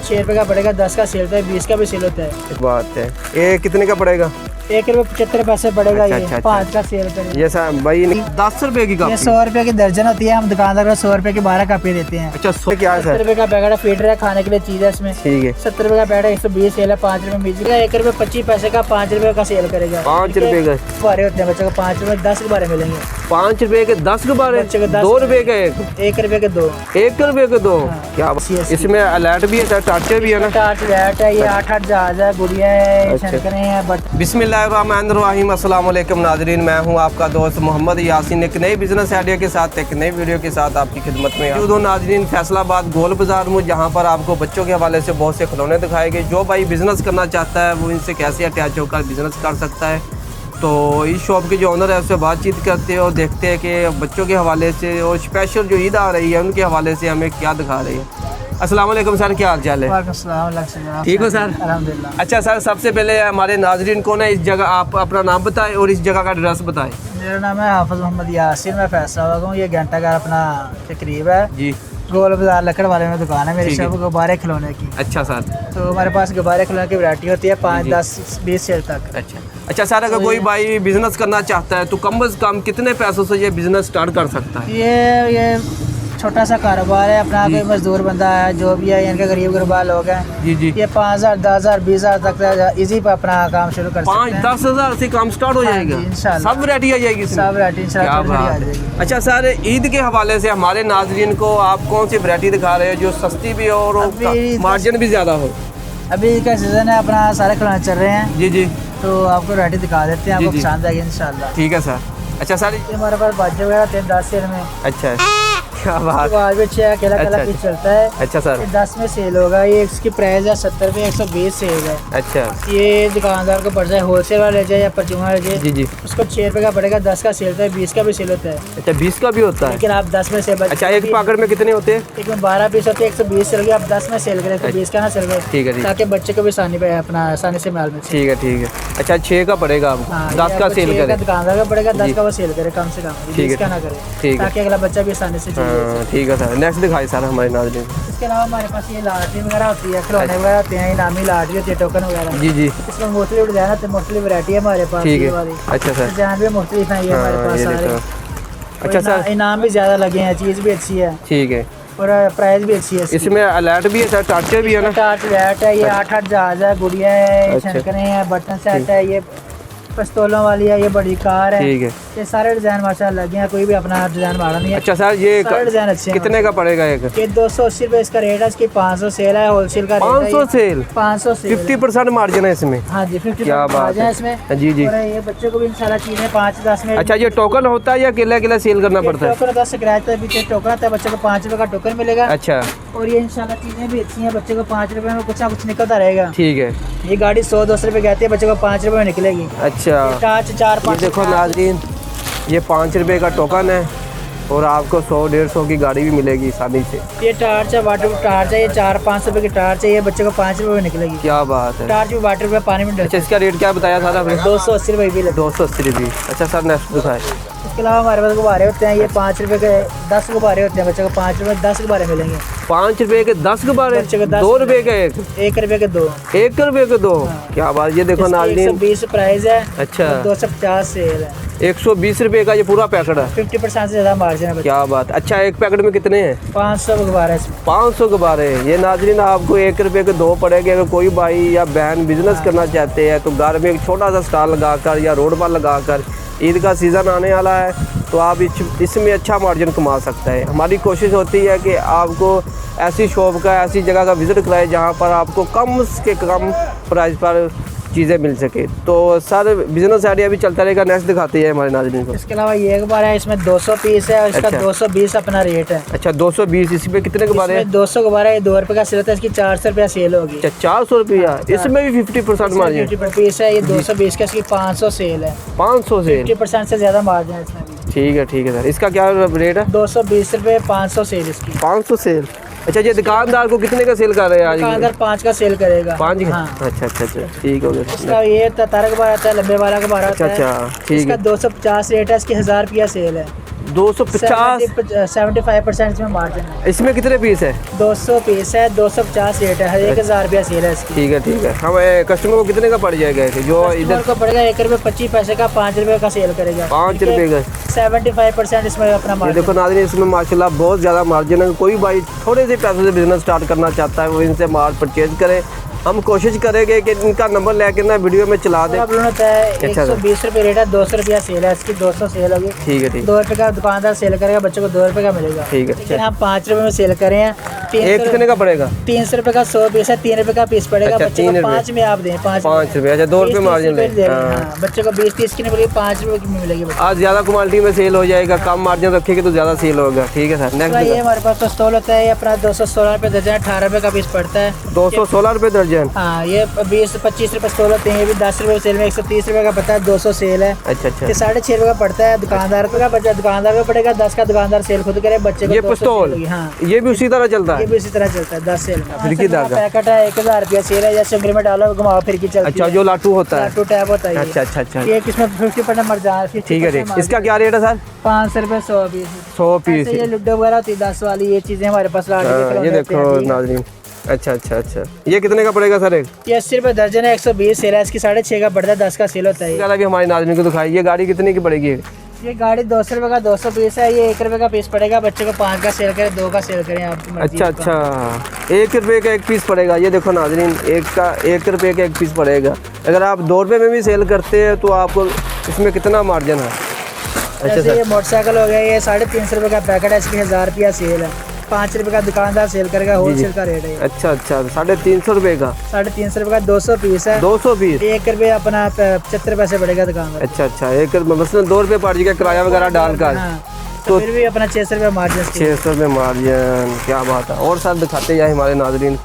6 रुपये का पड़ेगा, 10 का सेल होता है, 20 का भी सेल होता है। बात है। ये कितने का पड़ेगा? 1 रुपये 75 पैसे पड़ेगा। अच्छा, ये अच्छा, 5 का सेल करेगा। ये सर भाई 10 रुपए की ये कापी। 100 रुपये की दर्जन होती है, हम दुकानदार को 100 रुपये की 12 कापी देते हैं। अच्छा 100 क्या है 70 सर? रुपये का पैकेट है, फीडर है, खाने के लिए चीज़ है इसमें। ठीक है। 70 रुपये का पैकेट है, 120 सेल है, 5 रुपये मिल जाएगा। 1 रुपये 25 पैसे का 5 रुपये का सेल करेगा। 5 रुपए का गुब्बारे होते हैं बच्चों को, 5 रुपये 10 गुब्बारे मिलेंगे। 5 रुपए के 10 गुब्बारे, बच्चे को 10 2 रुपए का एक, 1 रुपये के 2। 1 रुपए के 2। हाँ। क्या इसमें अलर्ट भी है सर, टार्चे भी है ना? टार्च लाइट है, ये 8 जहाज है, गुड़िया है, अच्छा। शंकरें हैं, बट बिस्मिल्लाहिर्रहमानिर्रहीम, अस्सलाम वालेकुम नाज़रीन, मैं हूं आपका दोस्त मोहम्मद यासीन, एक नई बिजनेस आइडिया के साथ, एक नई वीडियो के साथ आपकी खिदमत में मौजूद हूं नाज़रीन फैसलाबाद गोल बाज़ार में, जहां पर आपको बच्चों के हवाले से बहुत से खिलौने दिखाए गए। जो भाई बिज़नेस करना चाहता है वो इनसे कैसे अटैच होकर बिज़नेस कर सकता है। तो इस शॉप के जो ओनर है उससे बातचीत करते हैं और देखते हैं कि बच्चों के हवाले से और स्पेशल जो ईद आ रही है उनके हवाले से हमें क्या दिखा रही है। अस्सलाम वालेकुम सर, क्या हाल चाल है? ठीक हो सर? अल्हम्दुलिल्लाह। अच्छा सर, सबसे पहले हमारे नाजरीन को ना इस जगह आप अपना नाम बताएं और इस जगह का एड्रेस बताएं। मेरा नाम है हाफिज मोहम्मद यासिन, मैं फैसलाबाद हूँ। ये घंटा घर अपना के करीब है, जी। गोल बाजार लकड़ वाले में दुकान है मेरी। ठीक है। सब गुब्बारे खिलौने की। अच्छा सर। तो हमारे पास गुब्बारे खिलौने की वैरायटी होती है 5, जी। 10, 20 सेल तक। अच्छा अच्छा सर, अगर तो कोई ये- भाई बिजनेस करना चाहता है तो कम से कम कितने पैसों से ये बिजनेस स्टार्ट कर सकता है? ये छोटा सा कारोबार है अपना, कोई मजदूर बंदा है जो भी है, इनके गरीब गुरबा लोग हैं, जी जी। ये 5,000, 10,000, 20,000 तक इजी पे अपना काम शुरू कर सकते 5-10 हैं। हज़ार से काम स्टार्ट हो हाँ जाएगा? जी, इंशाल्लाह। सब वैरायटी आ जाएगी इसमें? सब वैरायटी क्या इंशाल्लाह थोड़ी बात आ है। जाएगी। अच्छा सर, ईद के हवाले से हमारे नाजरीन को आप कौन सी वैरायटी दिखा रहे हो जो सस्ती भी हो और अभी मार्जिन भी ज़्यादा हो? अभी का सीजन है अपना, सारे खिलौने चल रहे हैं, जी जी। तो आपको वैरायटी दिखा देते हैं, जी, आपको जी। पसंद आएगी इंशाल्लाह। ठीक है सर। अच्छा सर। ये हमारे पास बाजे वगैरह थे 10 सेल में। अच्छा क्या बात। आवाज भी अच्छी है, अकेला अच्छा, अकेला पीस चलता है। अच्छा सर। ये 10 में सेल होगा। ये इसकी प्राइस है 70 रुपये, 120 सेल है। अच्छा ये दुकानदार को पड़ जाए, होलसेल वाला ले जाए या परचून ले जाए, जी जी। उसको 6 रुपये का पड़ेगा, 10 का सेल होता है, 20 का भी सेल होता है। अच्छा 20 का भी होता है? लेकिन आप 10 में सेल, अच्छा एक पैकेट में कितने होते हैं? एक में 12 पीस होते हैं, 120 सेल होगी। आप 10 में सेल करें तो 20 का ना सेल करें, ठीक है ठीक है ताकि बच्चे को भी आसानी पे अपना आसानी से माल मिल सके। ठीक है ठीक है। अच्छा 6 का पड़ेगा आपको, हाँ, 10 ये का आपको सेल 6 का करें? दुकानदार का पड़ेगा, 10 जी। का वो सेल करे कम से कम, ठीक है, 20 का ना करे, ठीक है। ताकि अगला बच्चा भी आसानी से चीज़ ले हाँ ठीक है सर। नेक्स्ट दिखाई सर हमारे नाज़रीन। सके। इसके अलावा हमारे पास ये लॉटरी वगैरह होती है, खिलौने वगैरह होते हैं, इनामी लॉटरी होती है, टोकन वगैरह। जी जी। इसमें मुख्तलिफ डिजाइन होते हैं, मुख्तलिफ वैरायटी है हमारे पास। ठीक ये है। वाली अच्छा सर। डिजाइन भी मुख्तलिफ है ये हमारे हाँ पास ये सारे। देखो। अच्छा सर। इनाम भी ज़्यादा लगे हैं, चीज़ भी अच्छी है ठीक है। और प्राइस भी अच्छी है इसकी। इसमें अलर्ट भी है सर, टार्चर भी है ना? टार्च लाइट है, ये 8 जहाज है, गुड़िया है, अच्छा। शंकरें हैं, बटन सेट है, ये पिस्तौलों वाली है, ये बड़ी कार है। ठीक है। ये सारे डिजाइन माशाल्लाह लगे हैं, कोई भी अपना डिजाइन मारा नहीं है। अच्छा सर, ये सारे डिजाइन अच्छे हैं। कितने का पड़ेगा एक? ये 280 रुपये इसका रेट है, इसकी 500 सेल है, होलसेल का रेट है। 500 सेल? 500 सेल 50% मार्जिन है इसमें? हाँ जी, 50% क्या बात है इसमें। जी जी। और ये बच्चों को भी इंशाल्लाह चीज़ें 5-10 में। अच्छा ये टोकन होता है या अकेला अकेला सेल करना पड़ता है? टोकन होता है, स्क्रैच है, पीछे टोकन आता है, बच्चे को 5 रुपये का टोकन मिलेगा। अच्छा और ये इंशाल्लाह चीज़ें भी अच्छी हैं, बच्चे को 5 रुपये में कुछ ना कुछ निकलता रहेगा। ठीक है। ये गाड़ी 100-200 रुपये कहती है, बच्चे को 5 रुपये में निकलेगी। अच्छा टार्च 4-5। ये देखो नाज़रीन, ये 5 रुपये का टोकन है और आपको 100-150 की गाड़ी भी मिलेगी आसानी से। ये टार्च है, वाटर प्रूफ टार्च है, ये 400-500 रुपये की टार्च है, ये बच्चे को 5 रुपये में निकलेगी। क्या बात है। टार्च भी वाटर प्रूफ पानी में अच्छा डलती इसका रेट क्या बताया था आपने? है, 280 रुपये भी लगता 280 रुपये। अच्छा सर नेक्स्ट दिखाए। इसके अलावा हमारे पास गुब्बारे होते हैं, ये 5 रुपये के 10 गुब्बारे होते हैं, बच्चे को 5 रुपये 10 गुब्बारे मिलेंगे। 5 रुपये के 10 गुब्बारे? बच्चे को 10 2 रुपये का एक? 1 रुपये के 2। 1 रुपये के 2? क्या बात। ये देखो नाज़रीन। 120 प्राइस है। अच्छा 250 सेल है। 120 रुपये का ये पूरा पैकेट है? 50% से ज़्यादा मार्जिन है बच्चे। क्या बात। अच्छा एक पैकेट में कितने हैं? 500 गुब्बारे इसमें। 500 गुब्बारे। ये नाज़रीन आपको 1 रुपये के 2 पड़ेंगे। अगर कोई भाई या बहन बिजनेस करना चाहते हैं तो घर में एक छोटा सा स्टॉल लगाकर या रोड पर लगाकर, ईद का सीज़न आने वाला है तो आप इसमें अच्छा मार्जिन कमा सकते हैं। हमारी कोशिश होती है कि आपको ऐसी शॉप का, ऐसी जगह का विज़िट कराएं जहाँ पर आपको कम से कम प्राइस पर चीज़ें मिल सके। तो सर बिजनेस आइडिया भी चलता रहेगा। नेक्स्ट दिखाते हैं हमारे नाज़रीन को। इसके अलावा ये गुब्बारा है, इसमें 200 पीस है और इसका अच्छा। 220 अपना रेट है। अच्छा 220। इसी पे कितने गुब्बारे हैं? 200 गुब्बारा है, 2 रुपये का सेल होता है, इसकी 400 रुपया सेल होगी। अच्छा 400 रुपया। इसमें भी 50% मार्जिन? 50 पीस है, ये 220 का, इसकी 500 सेल है। 500 से? 50% से ज़्यादा मार्जिन है इसमें भी। ठीक है सर। इसका क्या रेट है? 220 रुपये, 500 सेल इसकी। 500 सेल। अच्छा ये दुकानदार को कितने का सेल कर रहे हैं आज? दुकानदार 5 का सेल करेगा। 5 का? हाँ। अच्छा ठीक हो गया। इसका ये तारा गुब्बारा आता है, लंबे वाला गुब्बारा अच्छा आता है। अच्छा ठीक इसका है। 250 रेट है, इसकी 1000 रुपया सेल है। 250। 75% इसमें मार्जिन है। इसमें कितने पीस है? 200 पीस है, 250 रेट है, 1000 रुपया सेल है इसकी। ठीक है ठीक है। हम कस्टमर को कितने का पड़ जाएगा ऐसे जो इधर? को पड़ेगा 1 रुपये 25 पैसे का, 5 रुपये का सेल करेगा। 5 रुपये का। 75% इसमें अपना ये मार्जिन। देखो नाज़रीन, इसमें माशाल्लाह बहुत ज़्यादा मार्जिन है। कोई भाई थोड़े से पैसों से बिजनेस स्टार्ट करना चाहता है वो इनसे माल परचेज करे। हम कोशिश करेंगे कि इनका नंबर लेके ना वीडियो में चला दें। होता है 120 रुपये रेट है, 200 रुपया सेल है इसकी, 200 सेल होगी। ठीक है ठीक। 2 रुपये का दुकानदार सेल करेगा, बच्चे को 2 रुपये का मिलेगा। ठीक है। लेकिन हम 5 रुपये में सेल करें हैं। एक कितने का पड़ेगा? 300 रुपये का 100 पीस है, 3 रुपये का पीस पड़ेगा। अच्छा, बच्चे को 5 में आप दें, 5 रुपये। अच्छा 2 रुपये मार्जिन ले। बच्चे को 20-30 की नहीं मिलेगी, 5 रुपये की मिलेगी। आज ज़्यादा क्वालिटी में सेल हो जाएगा, कम मार्जिन रखेंगे तो ज़्यादा सेल होगा। ठीक है सर। नेक्स्ट ये हमारे पास तो स्टॉल होता है, ये अपना 216 रुपये दर्जन, 18 रुपये का पीस पड़ता है। 216 रुपये दर्जन। हाँ, ये 20-25 रुपये स्टॉल होते हैं। ये भी 10 रुपये सेल में, 130 रुपये का पड़ता है, 200 सेल है। अच्छा अच्छा। ये 6.5 रुपये का पड़ता है दुकानदार का बच्चा, दुकानदार को पड़ेगा 10 का, दुकानदार सेल खुद करे, बच्चे को ये 200 पिस्तौल। सेल होगी। हाँ, ये भी उसी तरह चलता ये है? भी इसी तरह चलता है, 10 सेल में। फिरकी धागा पैकेट है, 1000 रुपया सेल है। जैसे उंगली में डालो, घुमाओ, फिरकी चलती है। अच्छा, जो लाटू होता है। लाटू टैप होता है। अच्छा अच्छा अच्छा। ये किसमें 50% मर्जान। ठीक है ठीक। इसका क्या रेट है सर? 500 रुपये 100 पीस। 100 पीस। ये लुड्डो वगैरह होती है 10 वाली, ये चीजें हमारे पास लाटू के ये खिलौने होते देखो हैं, ठीक है। नाज़रीन। अच्छा अच्छा अच्छा। ये कितने का पड़ेगा सर एक? ये 80 रुपये दर्जन है, 120 सेल है इसकी, 6.5 का पड़ता है, 10 का सेल होता है। ज़्यादा भी हमारी नाज़रीन को दिखाई। ये गाड़ी कितने की पड़ेगी? ये गाड़ी 200 रुपये का 200 पीस है। ये 1 रुपये का पीस पड़ेगा, बच्चे को 5 का सेल करें, 2 का सेल करें, आपकी मर्जी। अच्छा अच्छा। 1 रुपये का 1 पीस पड़ेगा। ये देखो नाज़रीन, 1 रुपये का 1 पीस पड़ेगा। अगर आप 2 रुपये में भी सेल करते हैं तो आपको इसमें कितना मार्जिन है? अच्छा जैसे सर। ये मोटरसाइकिल हो गया, ये 350 रुपये का पैकेट है, इसकी 1000 रुपया सेल है। 5 रुपये का दुकानदार सेल करेगा, होलसेल का रेट है। अच्छा अच्छा। 350 रुपये का। 350 रुपये का 200 पीस है। 200 पीस। 1 रुपये अपना 75 पैसे पड़ेगा दुकानदार। अच्छा अच्छा। 1 रुपये मसलन 2 रुपये पड़ जाएगा किराया वगैरह डालकर। हाँ, तो फिर भी अपना 600 रुपये मार्जिन। 600 रुपये मार्जिन। क्या बात है। और सर दिखाते जाए हमारे नाज़रीन।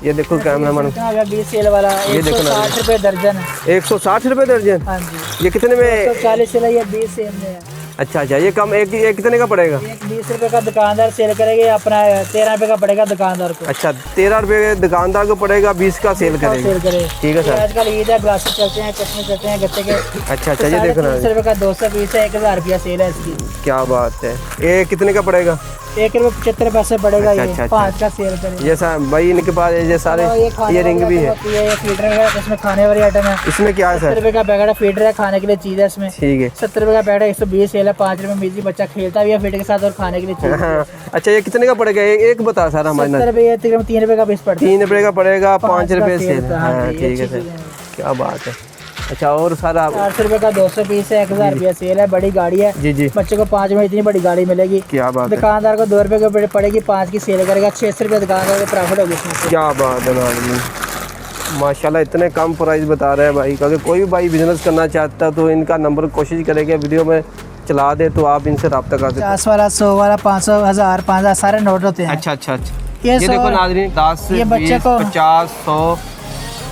ये देखो कैमरामैन। 20 सेल वाला 160 रुपये दर्जन है। 160 रुपये दर्जन। हाँ जी। ये कितने में? 40 सेल है, ये 20 सेल में है। अच्छा अच्छा। ये कम एक कितने का पड़ेगा? एक 20 रुपये का दुकानदार सेल करेगा, अपना 13 रुपये का पड़ेगा दुकानदार को। अच्छा 13 रुपये दुकानदार को पड़ेगा, 20 का सेल करेगा। सेल करे। ठीक है सर। आजकल ईद है, ग्लासेस चलते हैं, चश्मे चलते हैं गत्ते के। अच्छा अच्छा। ये देखो ना। 350 रुपये का 200 पीस है, 1000 रुपया सेल है इसकी। क्या बात है। ये कितने का पड़ेगा? 1 रुपये 75 पैसे पड़ेगा। अच्छा, ये अच्छा, 5 का सेल करेगा। ये सर भाई इनके पास ये सारे ये रिंग भी है। ये फीडर वगैरह, इसमें खाने वाली आइटम है। इसमें क्या है 70 सर? रुपये का पैकेट है, फीडर है, खाने के लिए चीज़ है इसमें। ठीक है। 70 रुपये का पैकेट है, 120 सेल है, 5 रुपये में बच्चा खेलता भी है फीडर के साथ और खाने के लिए चीज़। हाँ। अच्छा ये कितने का पड़ेगा? एक बता सर हमारे। 70 रुपये, 3 रुपये का पीस पड़ता है। 3 रुपये का पड़ेगा, 5 5 रुपये का सेल। सेल। हाँ हाँ, ठीक है सर। क्या बात है। अच्छा और सर आप? 400 रुपये का 200 पीस है, 1000 रुपया सेल है, बड़ी गाड़ी है। जी जी। बच्चे को 5 में इतनी बड़ी गाड़ी मिलेगी। क्या बात है। दुकानदार को 2 रुपये की पड़ेगी, 5 की सेल करेगा, 600 रुपये दुकानदार को प्रॉफिट होगी इसमें से। क्या बात है नाज़रीन। माशाल्लाह इतने कम प्राइस बता रहे हैं भाई। अगर कोई भाई बिजनेस करना चाहता है तो इनका नंबर कोशिश करेगा वीडियो में चला दे तो आप इनसे रब्ता कर सकते हैं। 50 वाला, 100 वाला, 500, 1000, 5000 सारे नोट होते हैं। अच्छा अच्छा अच्छा। ये ये 100 देखो नाज़रीन 10 ये बच्चे 20 को 50 100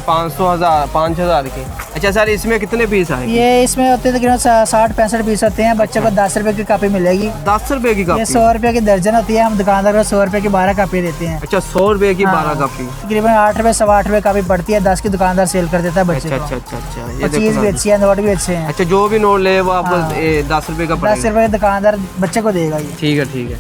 500 1000 5000 के। अच्छा सर इसमें कितने पीस आएंगे? ये इसमें होते हैं तकरीबन 60-65 पीस होते हैं। बच्चे को 10 रुपये की कापी मिलेगी। 10 रुपये की ये कापी? 100 रुपये की दर्जन होती है। हम दुकानदार को 100 रुपये की 12 कापी देते हैं। अच्छा 100 रुपये की 12 हाँ। कापी। तकरीबन 8 रुपये 8.25 रुपये कापी पड़ती है, 10 की दुकानदार सेल कर देता है बच्चे अच्छा को। अच्छा अच्छा अच्छा। ये और देखो चीज़ भी नाज़रीन। अच्छी है, नोट भी अच्छे हैं। अच्छा जो भी नोट ले वो आपको हाँ। 10 रुपये का 10 पड़ेगा। रुपये दुकानदार बच्चे को देगा ये। ठीक है ठीक है।